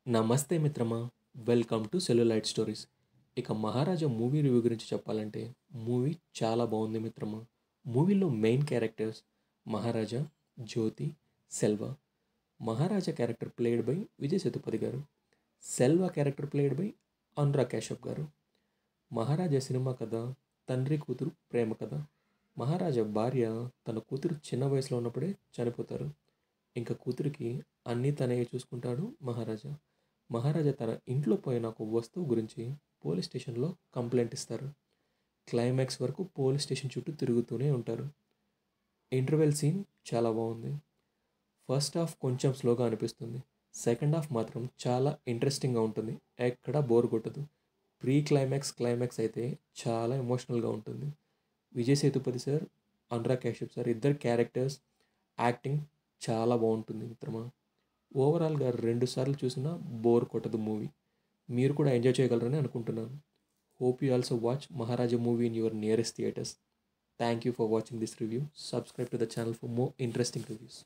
నమస్తే మిత్రమా, welcome to cellulite stories. ఇక మహారాజా మూవీ రివ్యూ గురించి చెప్పాలంటే మూవీ చాలా బాగుంది మిత్రమా. మూవీలో main characters Maharaja, Jyothi, Selva. Maharaja character played by Vijay Sethupathi garu. Selva character played by Anurag Kashyap garu. Maharaja cinema కథ తండ్రి కూతురు ప్రేమ కథ. మహారాజా భార్య తన కూతురు చిన్న వయసులో ఉన్నప్పుడే చనిపోతారు. ఇంకా కూతురికి అన్నీ తనే చూసుకుంటాడు మహారాజా. మహారాజా తన ఇంట్లో పోయిన ఒక వస్తువు గురించి పోలీస్ స్టేషన్లో కంప్లైంట్ ఇస్తారు. క్లైమాక్స్ వరకు పోలీస్ స్టేషన్ చుట్టూ తిరుగుతూనే ఉంటారు. ఇంటర్వెల్ సీన్ చాలా బాగుంది. ఫస్ట్ హాఫ్ కొంచెం స్లోగా అనిపిస్తుంది. సెకండ్ హాఫ్ మాత్రం చాలా ఇంట్రెస్టింగ్గా ఉంటుంది. ఎక్కడా బోర్ కొట్టదు. క్లైమాక్స్ అయితే చాలా ఎమోషనల్గా ఉంటుంది. విజయ్ సేతుపతి సార్, అనురాగ్ కశ్యప్ సార్ ఇద్దరు క్యారెక్టర్స్ యాక్టింగ్ చాలా బాగుంటుంది మిత్రమా. ఓవరాల్గా 2 సార్లు చూసినా బోర్ కొట్టదు మూవీ. మీరు కూడా ఎంజాయ్ చేయగలరని అనుకుంటున్నాను. Hope you also watch Maharaja movie in your nearest theatres. Thank you for watching this review. Subscribe to the channel for more interesting reviews.